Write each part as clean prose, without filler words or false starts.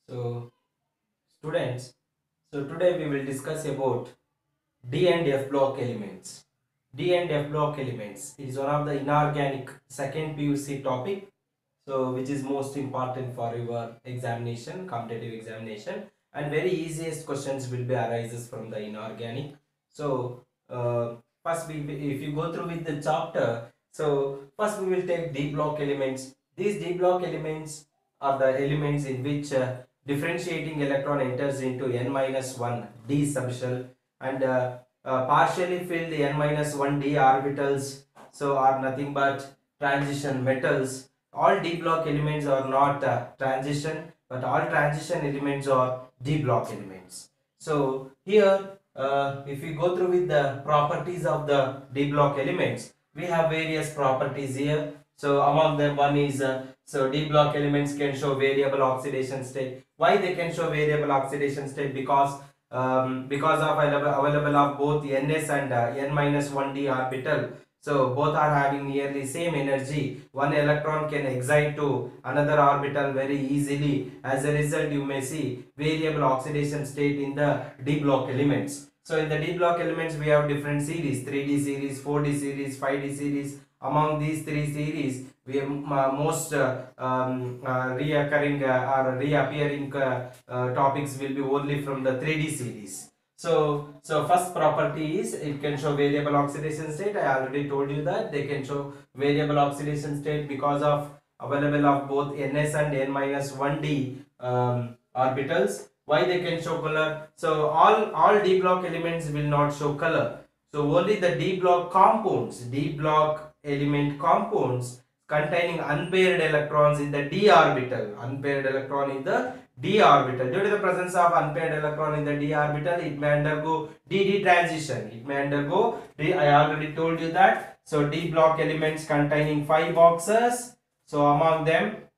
So students, so today we will discuss about D and F block elements. D and F block elements is one of the inorganic second PUC topic, so which is most important for your examination, competitive examination, and very easiest questions will be arises from the inorganic. So first if you go through with the chapter, so first we will take D block elements. These D block elements are the elements in which differentiating electron enters into n-1 d subshell and partially filled n-1 d orbitals, so are nothing but transition metals. All d block elements are not transition, but all transition elements are d block elements. So here if we go through with the properties of the d block elements, we have various properties here. So among them, one is so d block elements can show variable oxidation state. Why they can show variable oxidation state? Because of available of both ns and n-1 d orbital. So both are having nearly same energy. One electron can excite to another orbital very easily. As a result, you may see variable oxidation state in the d block elements. So in the d block elements, we have different series: 3d series, 4d series, 5d series. Among these three series, we have most reoccurring or reappearing topics will be only from the 3d series. So first property is it can show variable oxidation state. I already told you that they can show variable oxidation state because of available of both ns and n-1 d orbitals. Why they can show color? So all d block elements will not show color. So only the d block compounds, d block element compounds containing unpaired electrons in the d orbital, unpaired electron in the d orbital. Due to the presence of unpaired electron in the d orbital, it may undergo dd transition. It may undergo d. I already told you that. So d block elements containing 5 boxes. So among them,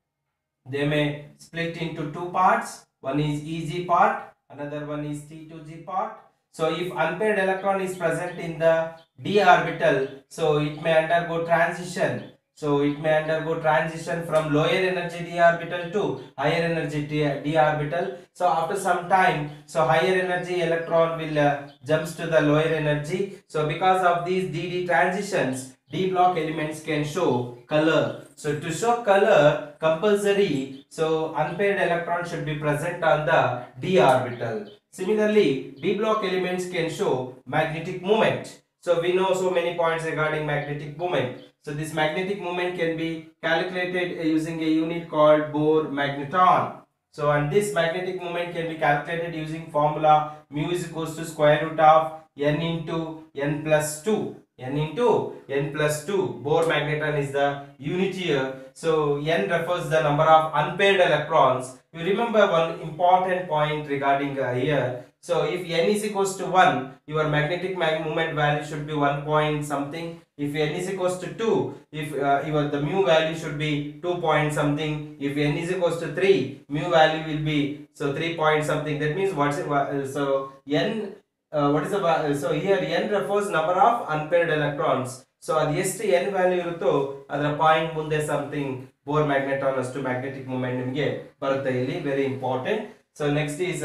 they may split into two parts. One is EG part, another one is T2G part. So if unpaired electron is present in the d orbital, so it may undergo transition. So it may undergo transition from lower energy d orbital to higher energy d orbital. So after some time, so higher energy electron will jumps to the lower energy. So because of these dd transitions, d block elements can show color. So to show color compulsory, so unpaired electron should be present on the d orbital. Similarly, d block elements can show magnetic moment. So we know so many points regarding magnetic moment. So this magnetic moment can be calculated using a unit called Bohr magneton. So and this magnetic moment can be calculated using formula mu is equals to square root of n into n plus 2. N into n plus 2. Bohr magneton is the unit here. So n refers the number of unpaired electrons. You remember one important point regarding here. So if n is equals to 1, your magnetic moment value should be 1 point something. If n is equals to 2, if the mu value should be 2 point something. If n is equals to 3, mu value will be so 3 point something. That means what's it? So n what is the so here n refers number of unpaired electrons. So ಅದು ಎಷ್ಟು n value ಇರುತ್ತೋ ಅದರ point ಮುಂದೆ something bore ಮ್ಯಾಗ್ನೆಟಾನ್ ಅಷ್ಟು magnetic moment ನಿಮಗೆ ಬರುತ್ತೆ ಇಲ್ಲಿ. Very important. So next is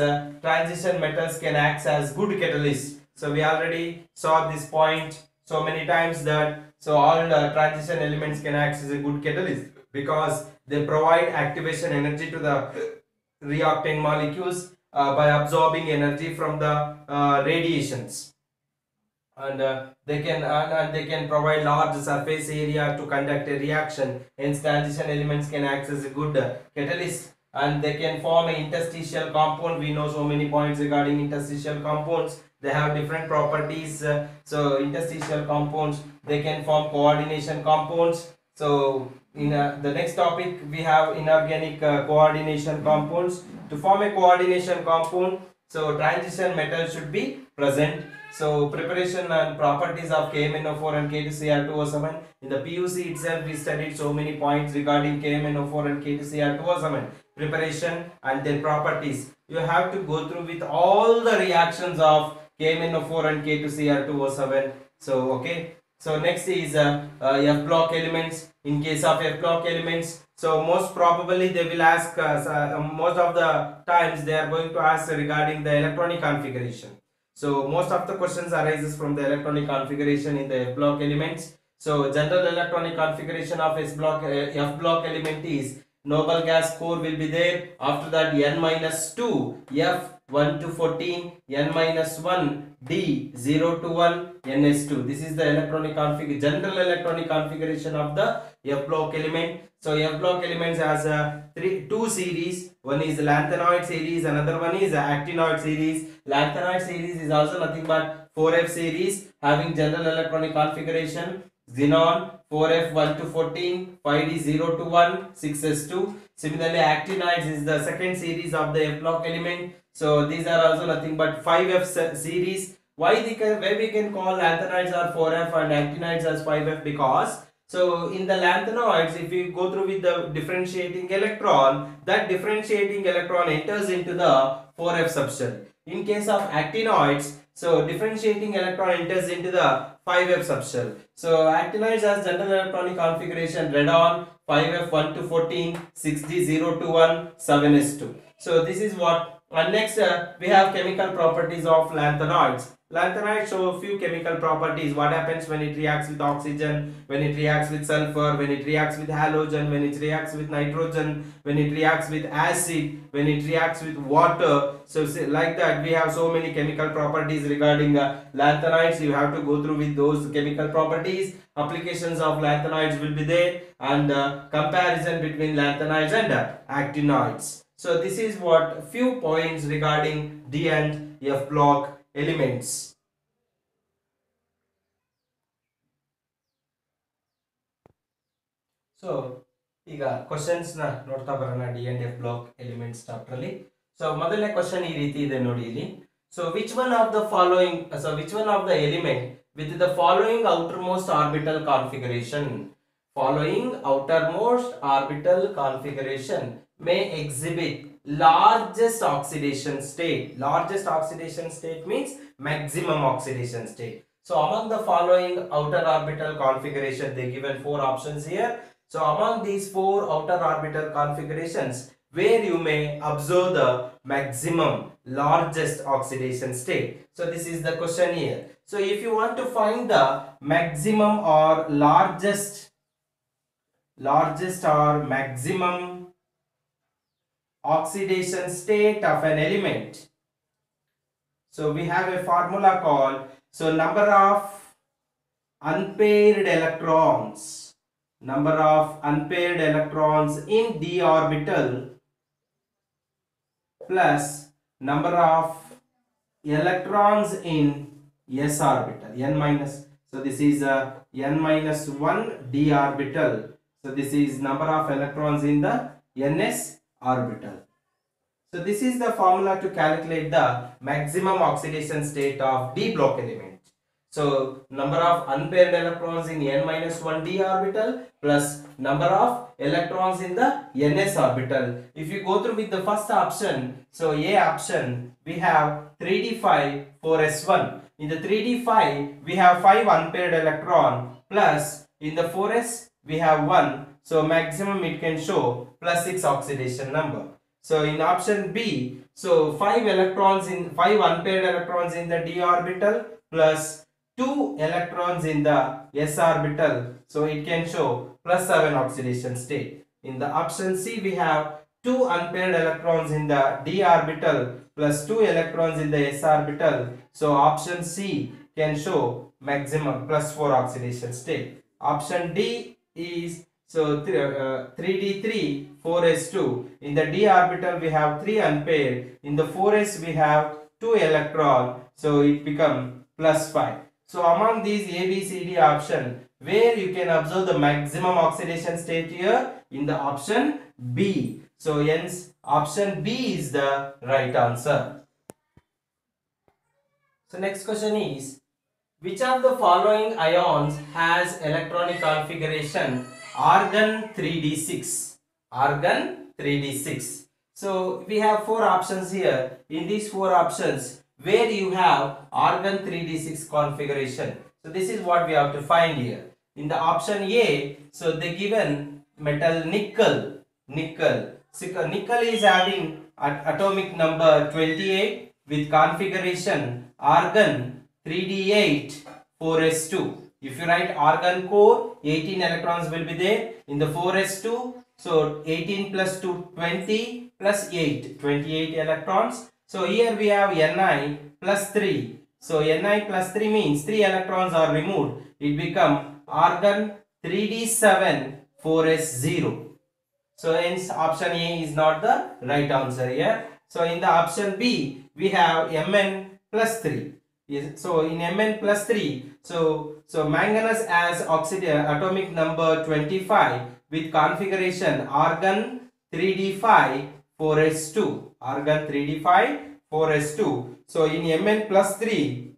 transition metals can act as good catalysts. So we already saw this point so many times that so all transition elements can act as a good catalyst because they provide activation energy to the reactant molecules by absorbing energy from the radiations. And they can provide large surface area to conduct a reaction. Hence transition elements can act as a good catalyst, and they can form an interstitial compound. We know so many points regarding interstitial compounds. They have different properties. So interstitial compounds, they can form coordination compounds. So in the next topic we have inorganic coordination compounds. To form a coordination compound, so transition metal should be present. So preparation and properties of KMnO4 and K2Cr2O7. In the PUC itself we studied so many points regarding KMnO4 and K2Cr2O7. Preparation and their properties. You have to go through with all the reactions of KMnO4 and K2Cr2O7. So okay. So next is F block elements. In case of F block elements, So most probably they will ask most of the times they are going to ask regarding the electronic configuration. So most of the questions arises from the electronic configuration in the F block elements. So general electronic configuration of F block element is noble gas core will be there. After that N minus 2 F 1 to 14, N minus 1 D 0 to 1, Ns2. This is the general electronic configuration of the F block element. So F block elements has two series. One is lanthanoid series, another one is actinoid series. Lanthanoid series is also nothing but 4F series having general electronic configuration. Xenon 4F 1 to 14, 5D 0 to 1, 6S2. Similarly, actinoids is the second series of the F block element. So these are also nothing but 5F series. Why we can call lanthanoids are 4F and actinoids as 5F? Because so in the lanthanoids, if you go through with the differentiating electron, that differentiating electron enters into the 4F subshell. In case of actinoids, so differentiating electron enters into the 5F subshell. So actinoids has general electronic configuration radon 5F 1 to 14, 6D 0 to 1, 7S2. So this is what. And next we have chemical properties of lanthanoids. Lanthanoids show a few chemical properties. What happens when it reacts with oxygen, when it reacts with sulfur, when it reacts with halogen, when it reacts with nitrogen, when it reacts with acid, when it reacts with water. So like that we have so many chemical properties regarding lanthanoids. You have to go through with those chemical properties. Applications of lanthanoids will be there, and comparison between lanthanoids and actinoids. So this is what few points regarding D and F block elements. So ಈಗ questions ನ ನೋಡ್ತಾ ಬರೋಣ D and F block elements chapter ಅಲ್ಲಿ. So ಮೊದಲನೇ question ಈ ರೀತಿ ಇದೆ ನೋಡಿ ಇಲ್ಲಿ. So which one of the element with the following outermost orbital configuration may exhibit largest oxidation state. Largest oxidation state means maximum oxidation state. So among the following outer orbital configuration, they given four options here. So among these four outer orbital configurations, where you may observe the maximum largest oxidation state. So this is the question here. So if you want to find the maximum or largest or maximum oxidation state of an element, so we have a formula called, so number of unpaired electrons in d orbital plus number of electrons in s orbital, n minus, so this is n minus 1 d orbital. So this is number of electrons in the ns orbital. So this is the formula to calculate the maximum oxidation state of d block element. So number of unpaired electrons in n minus 1 d orbital plus number of electrons in the ns orbital. If you go through with the first option, so A option, we have 3d5 4s1. In the 3d5 we have 5 unpaired electron plus in the 4s we have 1. So maximum it can show plus 6 oxidation number. So in option B, so 5 unpaired electrons in the d orbital plus 2 electrons in the s orbital, so it can show plus 7 oxidation state. In the option C, we have 2 unpaired electrons in the d orbital plus 2 electrons in the s orbital, so option C can show maximum plus 4 oxidation state. Option D is, so 3d3 4s2. In the d orbital we have 3 unpaired, in the 4s we have 2 electron, so it become plus 5. So among these A, B, C, D option, where you can observe the maximum oxidation state here? In the option B. So hence option B is the right answer. So next question is, which of the following ions has electronic configuration argon 3d6? Argon 3d6. So we have 4 options here. In these 4 options, where you have argon 3d6 configuration, so this is what we have to find here. In the option A, so they given metal nickel. So nickel is having atomic number 28 with configuration argon 3d8 4s2. If you write argon core, 18 electrons will be there in the 4s2. So 18 plus 2, 20 plus 8, 28 electrons. So here we have Ni plus 3. So Ni plus 3 means 3 electrons are removed. It become argon 3d7 4s0. So hence option A is not the right answer here. So in the option B we have Mn plus 3. Yes, so in Mn plus 3, so manganese has atomic number 25 with configuration argon 3d5 4s2. Argon 3d5 4s2. So in Mn plus 3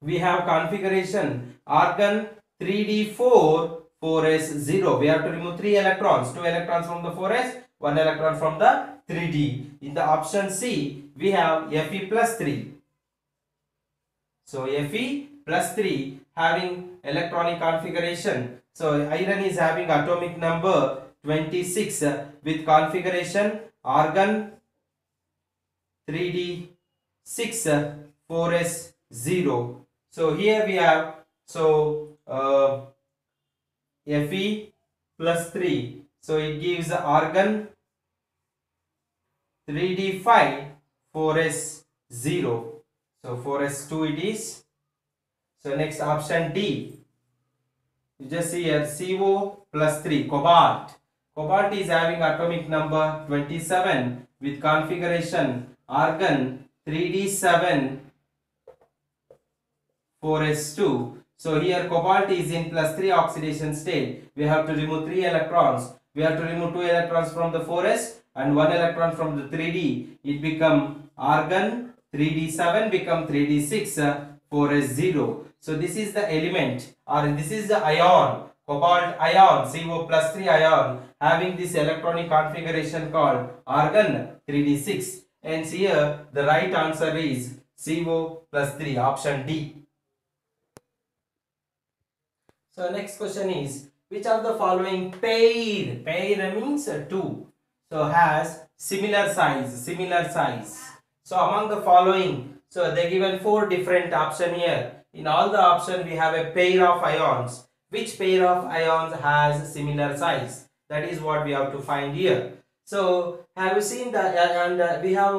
we have configuration argon 3d4 4s0. We have to remove 3 electrons, 2 electrons from the 4s, 1 electron from the 3d. In the option C we have Fe plus 3. So Fe plus 3 having electronic configuration. So iron is having atomic number 26 with configuration argon 3d6 4s0. So here we have Fe plus 3. So it gives argon 3d5 4s0. So 4s2 it is. So next option D. You just see here CO plus 3 cobalt. Cobalt is having atomic number 27 with configuration argon 3d7 4s2. So here cobalt is in plus 3 oxidation state. We have to remove 3 electrons. We have to remove 2 electrons from the 4s and 1 electron from the 3d. It become argon 3d7 become 3d6 4s0. So this is the element, or this is the ion, cobalt ion, CO plus 3 ion, having this electronic configuration called argon 3d6. Hence here the right answer is CO plus 3, option D. So next question is, which of the following pair means 2, so has similar size. So among the following, so they given 4 different option here. In all the option we have a pair of ions. Which pair of ions has similar size? That is what we have to find here. So have you seen that, and we have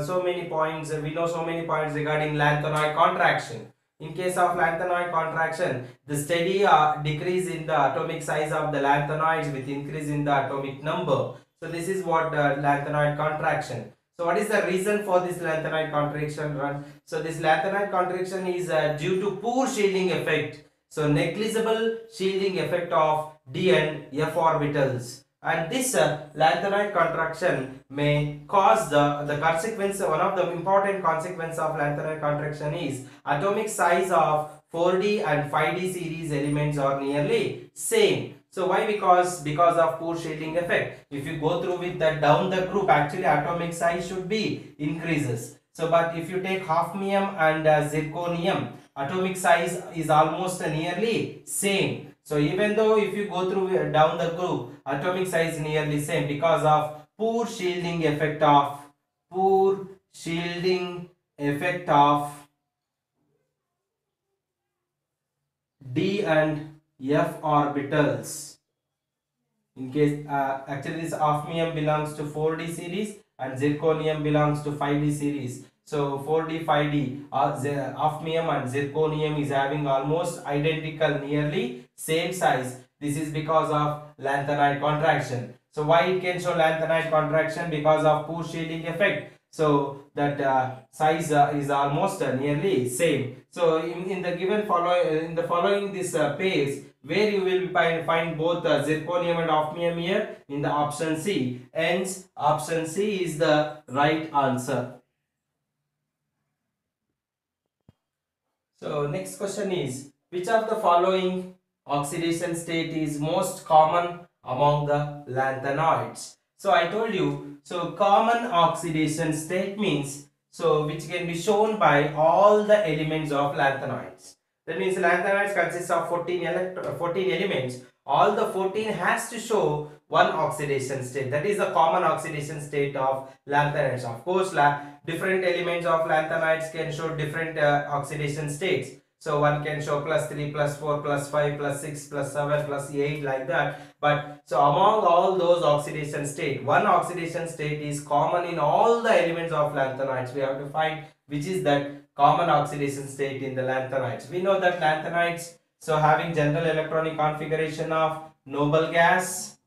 so many points, we know so many points regarding lanthanoid contraction. In case of lanthanoid contraction, the steady decrease in the atomic size of the lanthanoids with increase in the atomic number. So this is what lanthanoid contraction. So what is the reason for this lanthanoid contraction run? So this lanthanoid contraction is due to poor shielding effect. So negligible shielding effect of d and f orbitals. And this lanthanoid contraction may cause the consequence. One of the important consequence of lanthanoid contraction is atomic size of 4d and 5d series elements are nearly same. So why? Because of poor shielding effect. If you go through with that down the group, actually atomic size should be increases. So but if you take hafnium and zirconium, atomic size is almost nearly same. So even though if you go through down the group, atomic size nearly same because of poor shielding effect of d and f orbitals. In case actually this hafnium belongs to 4d series and zirconium belongs to 5d series. So 4d 5d hafnium and zirconium is having almost identical, nearly same size. This is because of lanthanoid contraction. So why it can show lanthanoid contraction? Because of poor shielding effect. So that size is almost nearly same. So in the given following this pairs, where you will find both zirconium and hafnium here in the option C. Hence option C is the right answer. So next question is, which of the following oxidation state is most common among the lanthanoids? So I told you, so common oxidation state means so which can be shown by all the elements of lanthanoids. That means lanthanoids consist of 14 elements. all the 14 has to show one oxidation state. That is the common oxidation state of lanthanides. Of course, different elements of lanthanides can show different oxidation states. So one can show +3, +4, +5, +6, +7, +8 like that. But so among all those oxidation state, one oxidation state is common in all the elements of lanthanides. We have to find which is that common oxidation state in the lanthanides. We know that lanthanides, so having general electronic configuration of noble gas.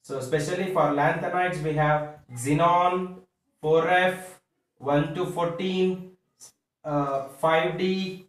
So especially for lanthanides we have xenon 4F 1 to 14, 5D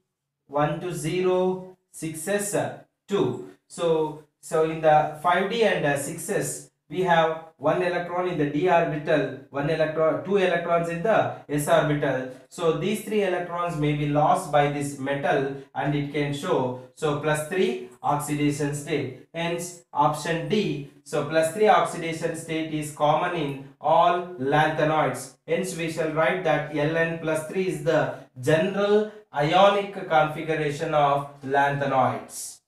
1 to 0, 6S 2. So in the 5D and 6S we have one electron in the d orbital, one electron, two electrons in the s orbital. So these three electrons may be lost by this metal and it can show so +3 oxidation state. Hence option D, so +3 oxidation state is common in all lanthanoids. Hence we shall write that Ln +3 is the general ionic configuration of lanthanoids.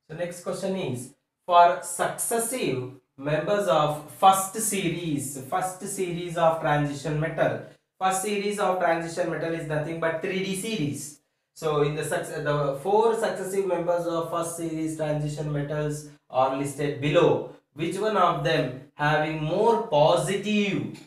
So next question is, for successive members of first series of transition metal. First series of transition metal is nothing but 3D series. So in the four successive members of first series transition metals are listed below. Which one of them having more positive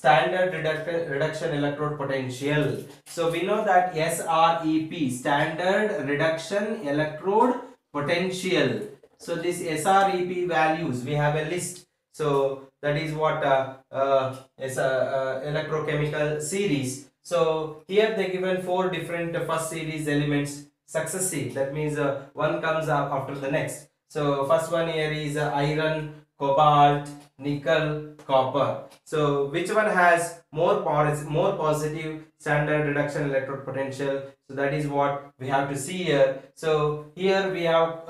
standard reduction electrode potential? So we know that SREP, standard reduction electrode potential. So this SREP values we have a list. So that is what is electrochemical series. So here they given four different first series elements successive. That means one comes up after the next. So first one here is iron, cobalt, nickel, copper. So which one has more positive standard reduction electrode potential? So that is what we have to see here. So here we have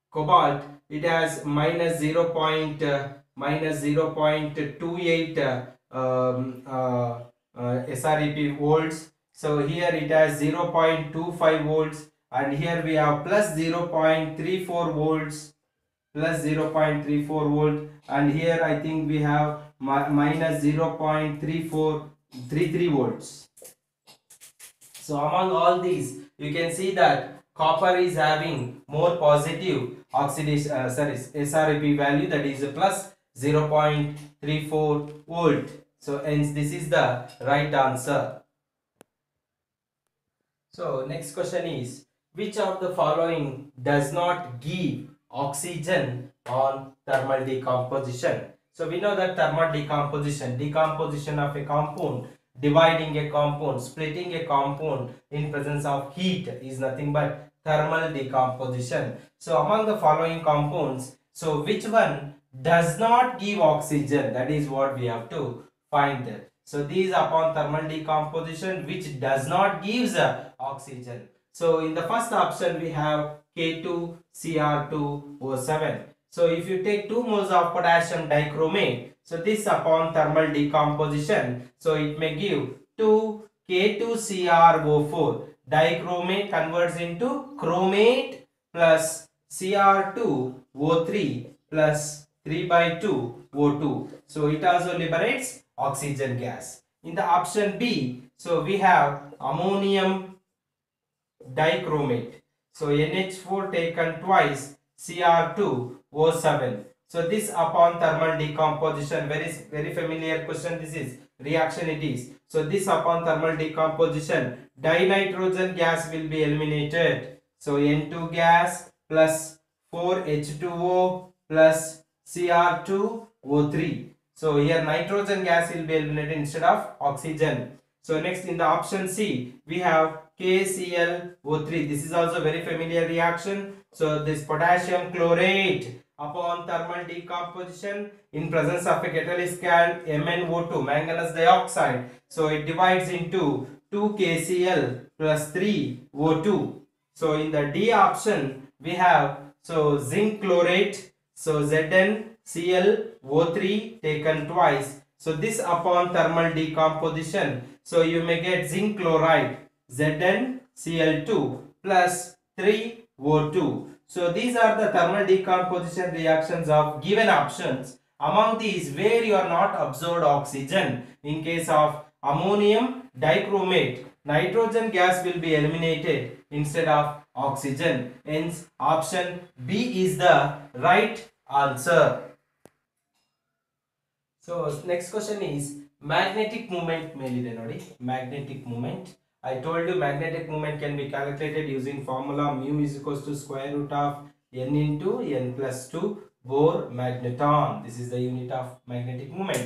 cobalt. It has -0.28 SREP volts. So here it has 0.25 volts, and here we have +0.34 volts, +0.34 volt, and here I think we have -0.3433 volts. So among all these you can see that copper is having more positive oxidation SREP value, that is +0.34 volt. So hence this is the right answer. So next question is, which of the following does not give oxygen on thermal decomposition? So we know that thermal decomposition of a compound, dividing a compound, splitting a compound in presence of heat is nothing but thermal decomposition. So among the following compounds, so which one does not give oxygen? That is what we have to find. So these upon thermal decomposition, which does not gives oxygen. So in the first option we have K2Cr2O7. So if you take 2 moles of potassium dichromate, so this upon thermal decomposition, so it may give 2 K2Cr O4. Dichromate converts into chromate plus Cr2O3 plus 3/2 O2. So it also liberates oxygen gas. In the option B, so we have ammonium dichromate. So NH4 taken twice, Cr2O7. So this upon thermal decomposition, very familiar question this is, reaction it is. So this upon thermal decomposition, dinitrogen gas will be eliminated. So N2 gas plus 4H2O plus Cr2O3. So here nitrogen gas will be eliminated instead of oxygen. So next in the option C we have KClO3. This is also very familiar reaction. So this potassium chlorate upon thermal decomposition in presence of a catalyst can MnO2, manganese dioxide. So it divides into 2 KCl plus 3 O2. So in the D option we have so zinc chlorate. So ZnClO3 taken twice. So this upon thermal decomposition, so you may get zinc chloride. ZnCl2 plus 3O2. So these are the thermal decomposition reactions of given options. Among these, where you are not observed oxygen, in case of ammonium dichromate, nitrogen gas will be eliminated instead of oxygen. Hence, option B is the right answer. So next question is magnetic moment ಮೇಲಿದೆ ನೋಡಿ magnetic moment. I told you magnetic moment can be calculated using formula mu is equals to square root of n into n plus 2 Bohr magneton. This is the unit of magnetic moment.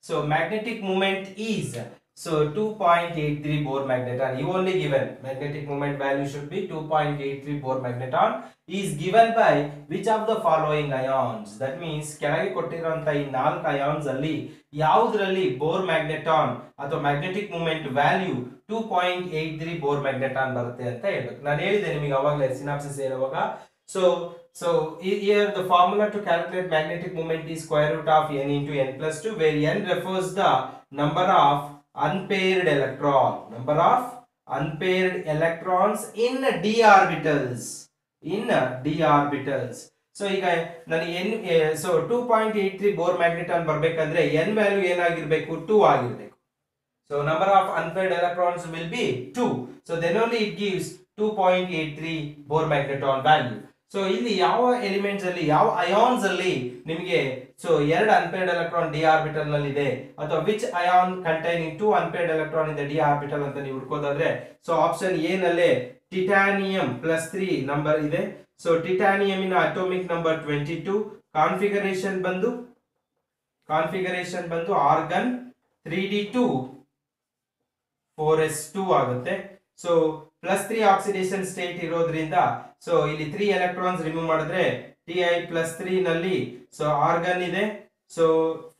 So magnetic moment is 2.83 Bohr magneton. You only given magnetic moment value should be 2.83 Bohr magneton is given by which of the following ions. That means ಕೆಳಗೆ ಕೊಟ್ಟಿರುವಂತ ಈ 4 ions ಅಲ್ಲಿ ಯಾವುದರಲ್ಲಿ Bohr magneton ಅಥವಾ magnetic moment value 2.83 Bohr magneton ಬರುತ್ತೆ ಅಂತ ಹೇಳ್ಬೇಕು. ನಾನು ಹೇಳಿದೆ ನಿಮಗೆ ಅವಾಗಲೇ ಸಿನಾಪ್ಸಿಸ್ ಹೇಳುವಾಗ. So here the formula to calculate magnetic moment is square root of n into n plus 2, where n refers the number of unpaired electrons in d orbitals. So ಈಗ ನಾನು n 2.83 ಬೋರ್ ಮ್ಯಾಗ್ನೆಟಾನ್ ಬರಬೇಕಂದ್ರೆ n value ಏನಾಗಿರಬೇಕು 2 ಆಗಿರಬೇಕು. So number of unpaired electrons will be 2. So then only it gives 2.83 Bohr magneton value. So ಇಲ್ಲಿ ಯಾವ elements ಅಲ್ಲಿ ಯಾವ ions ಅಲ್ಲಿ ನಿಮಗೆ ಎರಡು ಅನ್ಪೇರ್ಡ್ ಎಲೆಕ್ಟ್ರಾನ್ d ಆರ್ಬಿಟಲ್ ನಲ್ಲಿ ಇದೆ ಅಥವಾ which ion containing 2 unpaired electron in the d orbital ಅಂತ ನೀವು ಹುಡುಕೋದಾದ್ರೆ ಆಪ್ಷನ್ ಎ ನಲ್ಲಿ ಟಿಟಾನಿಯಂ +3 ನಂಬರ್ ಇದೆ. ಸೊ ಟಿಟಾನಿಯಂ ಇನ ಅಟೋಮಿಕ್ ನಂಬರ್ 22, ಕಾನ್ಫಿಗರೇಷನ್ ಬಂದು ಆರ್ಗನ್ 3d2 4s2 ಆಗುತ್ತೆ. ಸೊ +3 ಆಕ್ಸಿಡೇಷನ್ ಸ್ಟೇಟ್ ಇರೋದ್ರಿಂದ ಸೊ ಇಲ್ಲಿ 3 ಎಲೆಕ್ಟ್ರಾನ್ಸ್ ರಿಮೂವ್ ಮಾಡಿದ್ರೆ Ti+3 ನಲ್ಲಿ ಸೊ ಆರ್ಗನ್ ಇದೆ. ಸೊ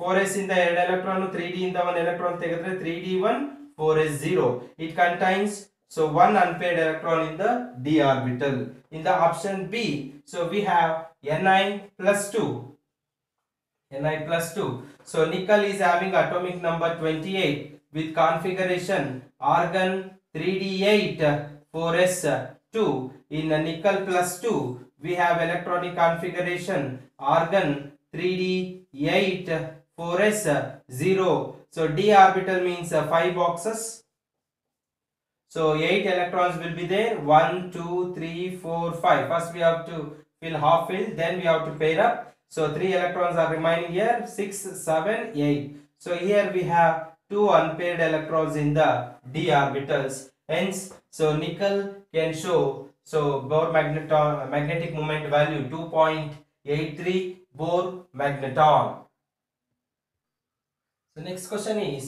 4s ಇಂದ 2 ಎಲೆಕ್ಟ್ರಾನ್ 3d ಇಂದ 1 ಎಲೆಕ್ಟ್ರಾನ್ ತೆಗೆದ್ರೆ 3d1 4s0. It contains so one unpaired electron in the d orbital. In the option B, so we have Ni+2. So nickel is having atomic number 28 with configuration argon 3d8 4s2. In nickel +2 we have electronic configuration argon 3d8 4s0. So d orbital means 5 boxes. So 8 electrons will be there. 1 2 3 4 5. First we have to fill half fill, then we have to pair up. So 3 electrons are remaining here. 6 7 8. So here we have 2 unpaired electrons in the d orbitals. Hence so nickel can show Bohr magnetic moment value 2.83 Bohr magneton. So next question is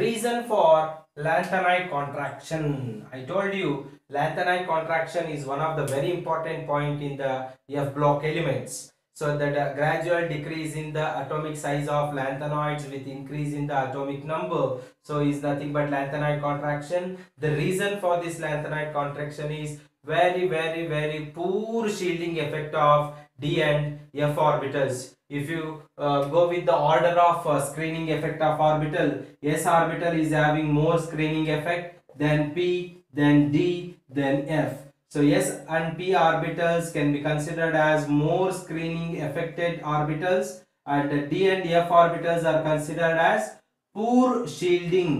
reason for lanthanide contraction. I told you lanthanide contraction is one of the very important point in the F block elements. So that gradual decrease in the atomic size of lanthanoids with increase in the atomic number. So is nothing but lanthanide contraction. The reason for this lanthanide contraction is very poor shielding effect of d and f orbitals. If you go with the order of screening effect of orbital, s orbital is having more screening effect than p, then d, then f. So s and p orbitals can be considered as more screening affected orbitals, and d and f orbitals are considered as poor shielding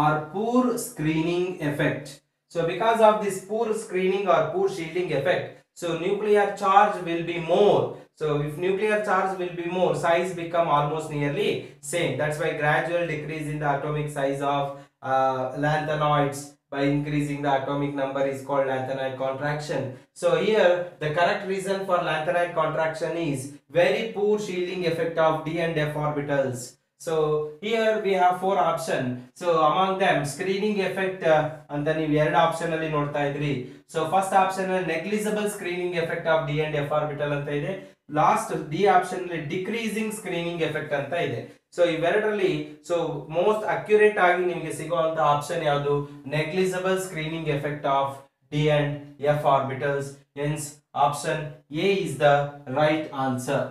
or poor screening effect. So because of this poor screening or poor shielding effect, so nuclear charge will be more. So if nuclear charge will be more, size become almost nearly same. That's why gradual decrease in the atomic size of lanthanoids by increasing the atomic number is called lanthanide contraction. So here the correct reason for lanthanide contraction is very poor shielding effect of d and f orbitals. So here we have 4 options. So among them screening effect ಅಂತ ನೀವು ಎರಡು option ಅಲ್ಲಿ ನೋಡ್ತಾ ಇದ್ರಿ. So first option ಅಲ್ಲಿ negligible screening effect of d and f orbital ಅಂತ ಇದೆ. Last D option ಅಲ್ಲಿ ಡಿಕ್ರೀಸಿಂಗ್ ಸ್ಕ್ರೀನಿಂಗ್ ಎಫೆಕ್ಟ್ ಅಂತ ಇದೆ. ಸೊ ಇವೆರಡರಲ್ಲಿ ಮೋಸ್ಟ್ ಅಕ್ಯುರೇಟ್ ಆಗಿ ನಿಮಗೆ ಸಿಗುವಂತ ಆಪ್ಷನ್ ಯಾವುದು? Negligible screening effect of D and F orbitals. Hence option A is the right answer.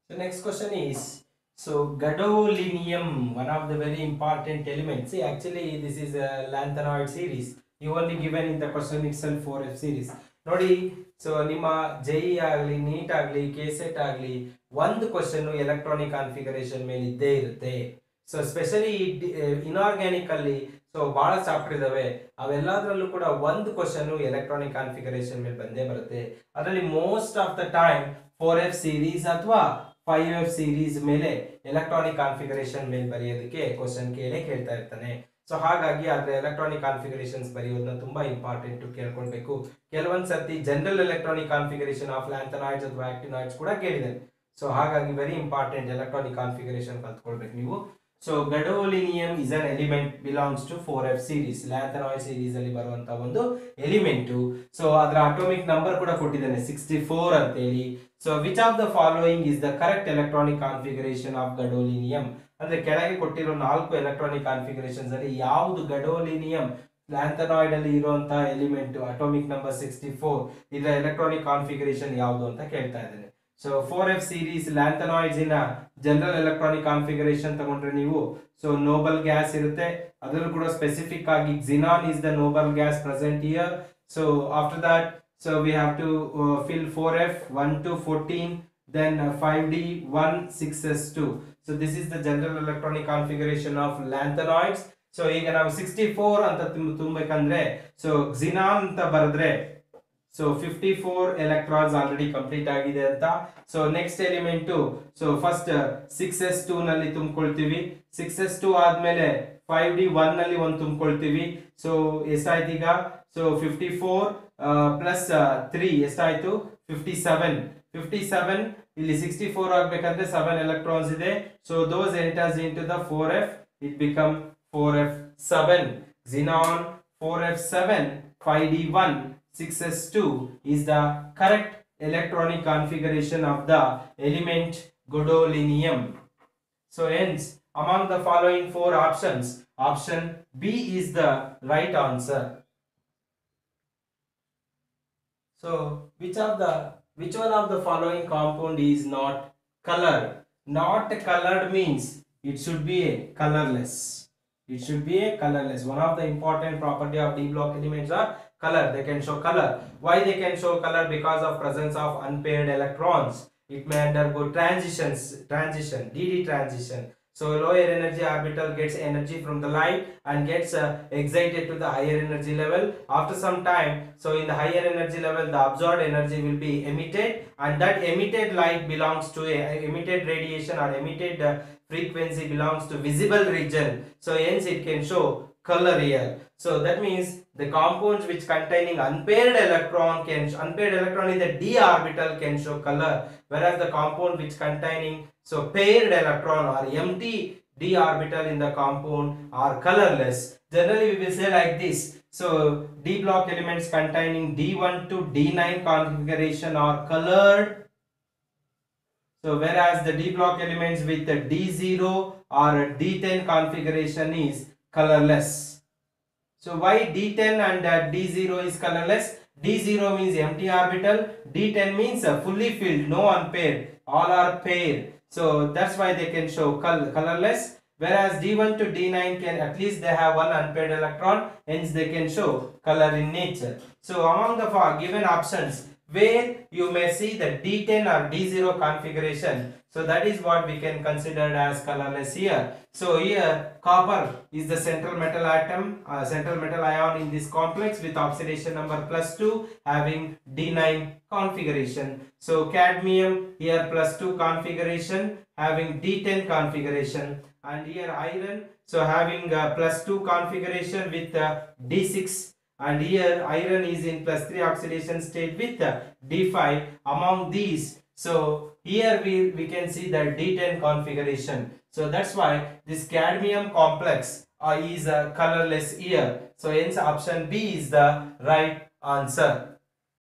The next question is, So gadolinium, one of the very important elements. See, actually this is a lanthanoid series. You only given in the question itself 4F series. ನೋಡಿ, so ನಿಮ್ಮ JEE ಆಗಲಿ neat ಆಗಲಿ KSET ಆಗಲಿ ಒಂದು question electronic configuration ಮೇಲೆ ಇದ್ದೇ ಇರುತ್ತೆ. So specially inorganic ಅಲ್ಲಿ ಸೊ ಬಹಳ ಚಾಪ್ಟರ್ ಇದಾವೆ, ಅವೆಲ್ಲದರಲ್ಲೂ ಕೂಡ ಒಂದು ಕ್ವಶನ್ ಎಲೆಕ್ಟ್ರಾನಿಕ್ ಕಾನ್ಫಿಗರೇಷನ್ ಮೇಲೆ ಬಂದೇ ಬರುತ್ತೆ. ಅದರಲ್ಲಿ most of the time 4F series ಅಥವಾ 5F ಸೀರೀಸ್ ಮೇಲೆ ಎಲೆಕ್ಟ್ರಾನಿಕ್ ಕಾನ್ಫಿಗರೇಷನ್ ಮೇಲೆ ಬರೆಯೋದಕ್ಕೆ ಕ್ವಶನ್ ಕೇಳ್ತಾ ಇರ್ತಾನೆ. ಸೊ ಹಾಗಾಗಿ ಅದ್ರ ಎಲೆಕ್ಟ್ರಾನಿಕ್ ಕಾನ್ಫಿಗರೇಷನ್ಸ್ ಬರೆಯೋದನ್ನ ತುಂಬಾ ಇಂಪಾರ್ಟೆಂಟ್ ಕೇಳ್ಕೊಳ್ಬೇಕು. ಕೆಲವೊಂದ್ ಸರ್ತಿ ಜನರಲ್ ಎಲೆಕ್ಟ್ರಾನಿಕ್ ಕಾನ್ಫಿಗರೇಷನ್ ಆಫ್ ಲ್ಯಾಂಥನಾಯ್ಡ್ಸ್ ಅಥವಾ ಆಕ್ಟಿನಾಯ್ಡ್ಸ್ ಕೂಡ ಕೇಳಿದ್ದಾರೆ. ಸೊ ಹಾಗಾಗಿ ವೆರಿ ಇಂಪಾರ್ಟೆಂಟ್ ಎಲೆಕ್ಟ್ರಾನಿಕ್ ಕಾನ್ಫಿಗರೇಷನ್ ಕಲ್ತ್ಕೊಳ್ಬೇಕು ನೀವು. So gadolinium is an element belongs to 4F series, lanthanoid series ಅಲ್ಲಿ ಬರುವಂತ ಒಂದು ಎಲಿಮೆಂಟ್. ಸೊ ಅದರ ಅಟೋಮಿಕ್ ನಂಬರ್ ಕೂಡ ಕೊಟ್ಟಿದ್ದಾನೆ 64 ಅಂತ ಹೇಳಿ. So which of the following is the correct electronic configuration of gadolinium? ಅಂದ್ರೆ ಕೆಳಗೆ ಕೊಟ್ಟಿರೋ 4 ಎಲೆಕ್ಟ್ರಾನಿಕ್ ಕಾನ್ಫಿಗರೇಷನ್ಸ್ ಅಲ್ಲಿ ಯಾವುದು gadolinium ಲ್ಯಾಂಥನಾಯ್ಡ್ ಅಲ್ಲಿ ಇರುವಂತಹ ಎಲಿಮೆಂಟ್ ಅಟೋಮಿಕ್ ನಂಬರ್ 64 ಇದರ ಎಲೆಕ್ಟ್ರಾನಿಕ್ ಕಾನ್ಫಿಗರೇಷನ್ ಯಾವುದು ಅಂತ ಕೇಳ್ತಾ ಇದ್ದೇನೆ. ಸೊ 4F ಸೀರೀಸ್ ಲ್ಯಾಂಥನಾಯ್ಡ್ಸ್ ಇನ ಜನರಲ್ ಎಲೆಕ್ಟ್ರಾನಿಕ್ ಕಾನ್ಫಿಗರೇಷನ್ ತಗೊಂಡ್ರೆ ನೀವು ಸೊ ನೋಬಲ್ ಗ್ಯಾಸ್ ಇರುತ್ತೆ, ಅದರಲ್ಲೂ ಕೂಡ ಸ್ಪೆಸಿಫಿಕ್ ಆಗಿ xenon is the noble gas present here. So after that, so we have to fill 4F 1 to 14, then 5D 1 6s2. So this is the general electronic configuration of lanthanoids. So ಈಗ ನಾವು 64 ಅಂತ ತುಂಬಬೇಕಂದ್ರೆ so xenon ಅಂತ ಬರೆದ್ರೆ so 54 electrons already complete ಆಗಿದೆ ಅಂತ. So next element so first 6s2 ನಲ್ಲಿ ತುಂಬಿಕೊಳ್ತೀವಿ, 6s2 ಆದ್ಮೇಲೆ 5D 1 ನಲ್ಲಿ ಒಂದು ತುಂಬಿಕೊಳ್ತೀವಿ. ಸೊ ಎಷ್ಟಾಯ್ತು ಈಗ? ಸೊ 54 ಪ್ಲಸ್ 3 ಎಷ್ಟಾಯ್ತು? 57 ಇಲ್ಲಿ 64 ಆಗ್ಬೇಕಂದ್ರೆ 7 electrons ಇದೆ. So those enters into the 4F, it become 4F7. xenon 4F7 5D1 6s2 is the correct electronic configuration of the element gadolinium. So hence among the following 4 options, option B is the right answer. So which one of the following compound is not colored? Not colored means it should be a colorless. It should be a colorless. One of the important property of D block elements are color. They can show color. Why they can show color? Because of presence of unpaired electrons. It may undergo transition, DD transition. So lower energy orbital gets energy from the light and gets excited to the higher energy level. After some time, so in the higher energy level, the absorbed energy will be emitted, and that emitted light belongs to a emitted radiation or emitted frequency belongs to visible region. So hence it can show color here. So that means the compounds which containing unpaired electron in the d orbital can show color, whereas the compound which containing so paired electron or empty d orbital in the compound are colorless. Generally we will say like this. So d block elements containing d1 to d9 configuration are colored. So whereas the d block elements with the d0 or d10 configuration is colorless. So why d10 and d0 is colorless? d0 means empty orbital, d10 means fully filled, no unpaired, all are paired. So that's why they can show colorless. Whereas d1 to d9 can at least they have one unpaired electron, hence they can show color in nature. So among the given options where you may see the d10 or d0 configuration, so that is what we can consider as colorless here. So here copper is the central metal atom, central metal ion in this complex with oxidation number +2 having d9 configuration. So cadmium here +2 configuration having d10 configuration, and here iron so having +2 configuration with d6, and here iron is in +3 oxidation state with d5. Among these, so here we can see the d10 configuration. So that's why this cadmium complex is colorless here. So hence option B is the right answer.